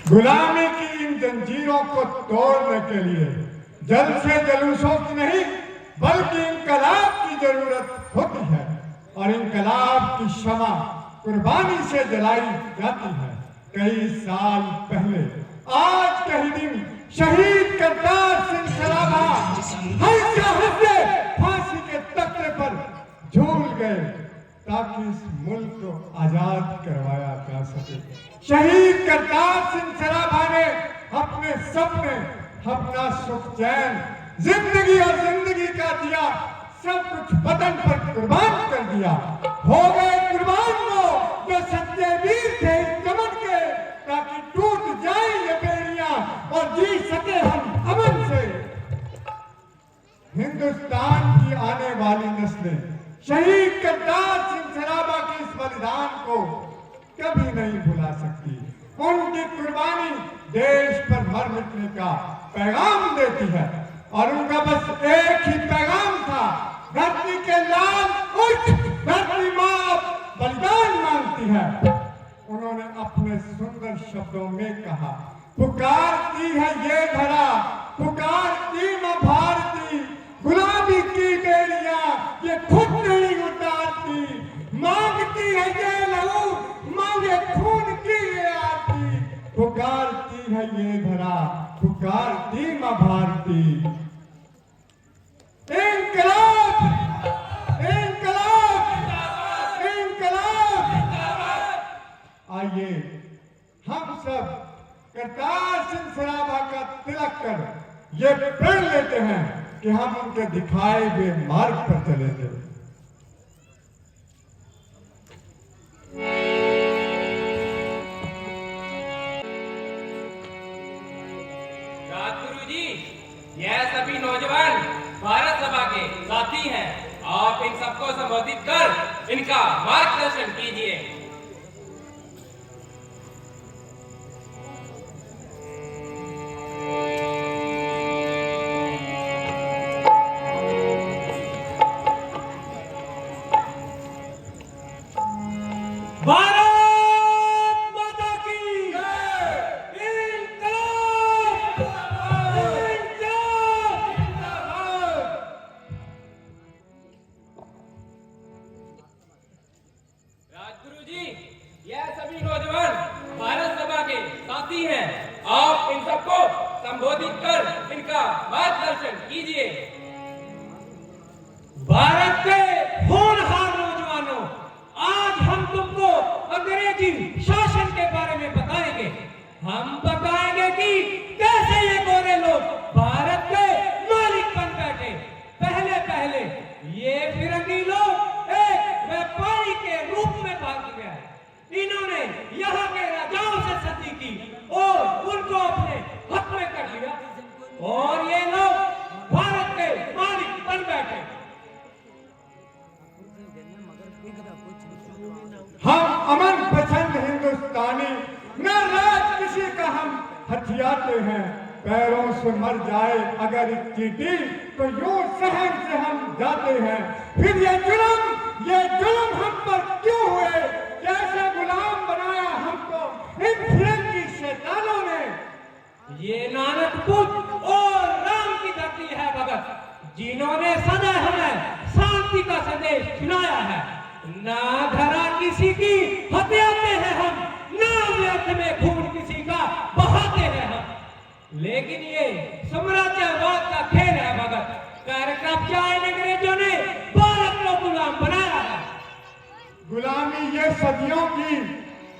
गुलामी की इन जंजीरों को तोड़ने के लिए जल से जुलूसों की नहीं बल्कि इंकलाब की जरूरत होती है और इंकलाब की शमा कुर्बानी से जलाई जाती है। कई साल पहले आज के ही दिन शहीद करतार सिंह सराभा हंसते फांसी के तख्ते पर झूल गए ताकि इस मुल्क को आजाद करवाया जा सके। शहीद करतार सिंह सराभा ने अपने सपने, अपना सुख चैन, जिंदगी और जिंदगी का दिया सब कुछ वतन पर कुर्बान कर दिया। हो गए कुर्बान वो जो सच्चे वीर थे इस चमन के, ताकि टूट जाए ये बेड़ियां और जी सके हम अमन से। हिंदुस्तान की आने वाली नस्लें शहीद करतार सिंह सराभा के इस बलिदान को कभी नहीं भुला सकती। उनकी कुर्बानी देश पर मर मिटने का पैगाम देती है और उनका बस एक ही पैगाम था, धरती के लाल उठ, धरती मां बलिदान मांगती है। उन्होंने अपने सुंदर शब्दों में कहा, पुकारती है ये धरा, पुकारती मां भारती, गुलामी की बेड़ियां ये खुद नहीं उतारती, मांगती है ये लहू, मांगे खून की ये आरती, पुकारती है ये धरा, पुकारती मां भारती। इंकलाब, इंकलाब, इंकलाब। आइए हम सब करतार सिंह सराभा का तिलक कर ये प्रण लेते हैं कि हम उनके दिखाए हुए मार्ग पर चलेंगे। राजगुरु जी, यह सभी नौजवान भारत सभा के साथी हैं। आप इन सबको संबोधित कर इनका मार्गदर्शन कीजिए। भारत के होनहार नौजवानों, आज हम तुमको अंग्रेजी शासन के बारे में बताएंगे। हम बताएंगे कि कैसे ये गोरे लोग भारत के मालिक बन बैठे। पहले पहले ये फिरंगी लोग एक व्यापारी के रूप में भाग गए। इन्होंने यहाँ के राजाओं से सती की और उनको अपने हक में कर लिया और ये लोग भारत के मालिक बन बैठे। हम अमन पसंद हिंदुस्तानी, न राज किसी का हम हथियाते हैं। पैरों से मर जाए अगर एक चींटी तो यूं सहन से हम जाते हैं। फिर ये जुल्म हम पर क्यों हुए? कैसे गुलाम बनाया हमको इन फिरंगी शैतानों ने? ये नानक बुद्ध और राम की धरती है भगत, जिन्होंने सदा हमें शांति का संदेश सुनाया है। ना धरा किसी की हत्याते हैं हम, ना व्यर्थ में खून किसी का बहाते हैं हम। लेकिन ये साम्राज्यवाद का खेल है भगत, कर कब्जा अंग्रेजों ने भारत को गुलाम बनाया है। गुलामी ये सदियों की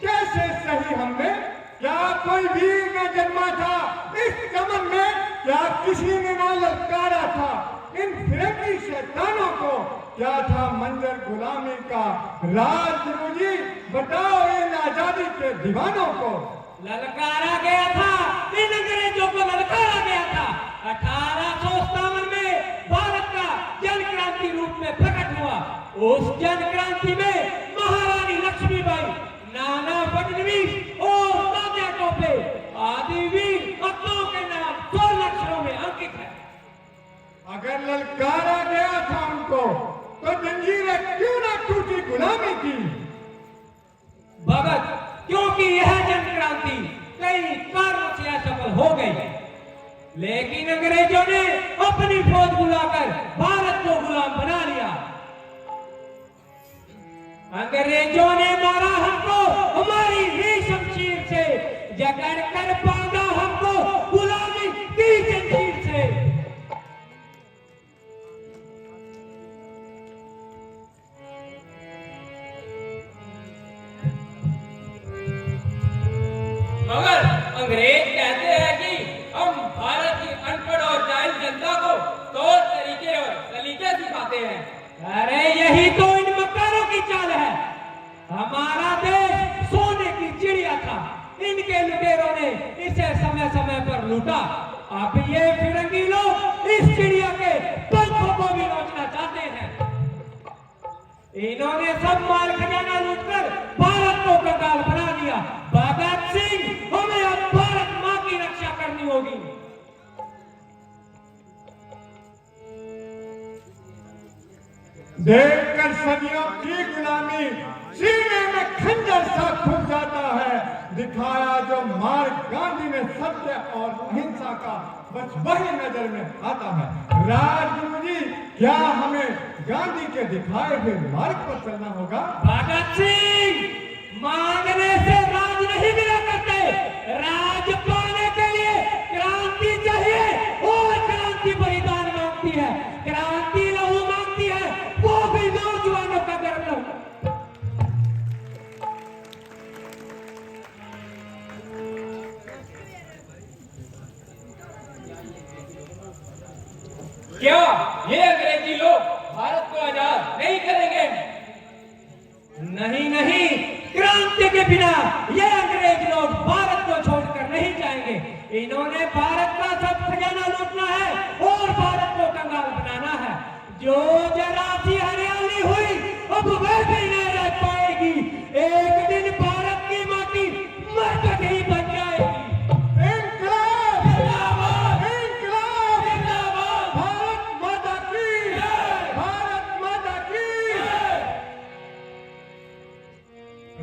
कैसे सही हमने? क्या कोई वीर न जन्मा था इस चमन में? क्या किसी ने ना ललकारा था इन फिरंगी शैतानों को? क्या था मंजर गुलामी का? राजगुरु जी बताओ इन आजादी के दीवानों को। ललकारा गया था, इन अंग्रेजों को ललकारा गया था। 1857 में भारत का जन क्रांति रूप में प्रकट हुआ। उस जन क्रांति में महारानी लक्ष्मीबाई, नाना फडणवीस और तात्या टोपे आदि वीर अपनों के नाम 16 अक्षरों में अंकित है। अगर ललकारा गया था उनको तो जंजीरें क्यों ना टूटी गुलामी की? भगत, क्योंकि यह जन क्रांति कई हो गई। लेकिन अंग्रेजों ने अपनी फौज बुलाकर भारत को गुलाम बना लिया। अंग्रेजों ने मारा हमको हमारी ही शमशीर से, जकड़ कर बांधा हमको गुलामी की जंजीर से। मगर अंग्रेज कहते हैं कि हम भारत की अनपढ़ और जाहिल जनता को तौर तरीके और सलीके सिखाते हैं। अरे यही तो इन मक्कारों की चाल है। हमारा देश सोने की चिड़िया था, इनके लुटेरों ने इसे समय समय पर लूटा। अब ये फिरंगी लोग इस चिड़िया के पंखों को भी नोचना चाहते हैं। इन्होंने सब माल खजाना लूटकर भारत को कंगाल बना दिया। भगत सिंह, हमें अब भारत माँ की रक्षा करनी होगी। देखकर सदियों की गुलामी सीने में खंजर सा खुल जाता है। दिखाया जो मार्ग गांधी ने सत्य और अहिंसा का, बस वही नजर में आता है। राजगुरु जी, क्या हमें गांधी के दिखाए हुए मार्ग पर चलना होगा? भगत सिंह, मांगने से राज नहीं मिला करते। राज पाने के लिए क्रांति चाहिए, और क्रांति बलिदान मांगती है। क्रांति लहू मांगती है, वो भी नौजवानों का गर्व लहू। क्या ये अंग्रेजी लोग भारत को आजाद नहीं करेंगे? नहीं नहीं, क्रांति के बिना ये अंग्रेज लोग भारत को छोड़कर नहीं जाएंगे। इन्होंने भारत का सब खजाना लूटना है और भारत को कंगाल बनाना है। जो जरा सी हरियाली हुई अब वह भी नहीं रह पाएगी। एक दिन भारत की माटी मरकट ही बन जाएगी। इंकलाब! जिंदाबाद! इंकलाब! जिंदाबाद! भारत माता की! भारत माता की!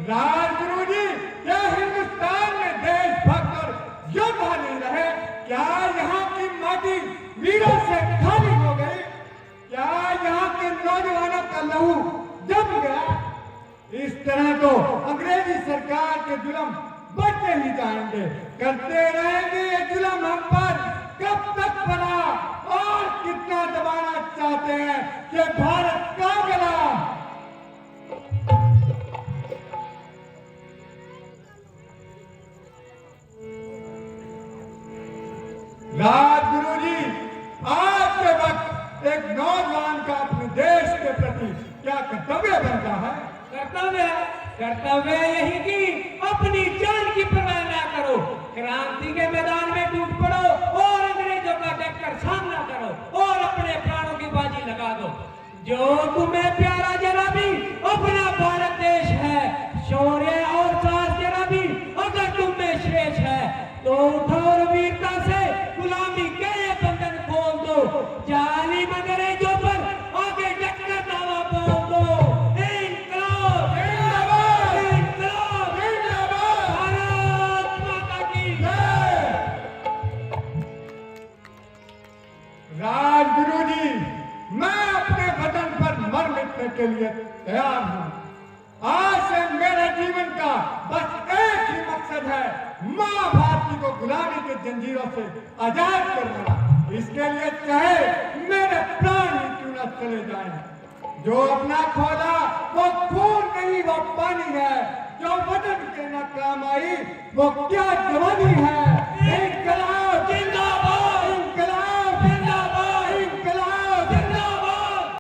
राजगुरु जी, क्या हिंदुस्तान में देशभक्त और योद्धा नहीं रहे? क्या यहाँ की माटी वीरों से खाली हो गई? क्या यहाँ के नौजवानों का लहू जम गया? इस तरह तो अंग्रेजी सरकार के जुल्म बढ़ते ही जाएंगे। करते रहेंगे ये जुल्म हम पर। कब तक बना और कितना दबाना चाहते हैं कि भारत का गला? राजगुरु जी, आज के वक्त एक नौजवान का अपने देश के प्रति क्या कर्तव्य बनता है? कर्तव्य यही कि अपनी जान की परवाह ना करो, क्रांति के मैदान में टूट पड़ो और अंग्रेजों का डटकर सामना करो और अपने प्राणों की बाजी लगा दो। जो तुम्हें प्यारा जरा भी अपना भारत देश है, शौर्य और साहस जरा भी अगर तुम में शेष है, तो उठो और वीरता से गुलामी के ये बंधन खोल दो। जालिम अंग्रेजों पर आगे डटकर दावा बोल दो। इंकलाब! जिंदाबाद! इंकलाब! जिंदाबाद! भारत माता की जय! राजगुरु जी, मैं अपने वतन पर मर मिटने के लिए तैयार हूँ। आज से मेरे जीवन का बस एक ही मकसद है, माँ भारती को गुलामी के जंजीरों से आजाद करना। इसके लिए चाहे मेरे प्राण ही क्यों न चले जाएं। जो अपना खोदा वो खून नहीं, वो पानी है। जो वतन के न काम आई वो क्या जवानी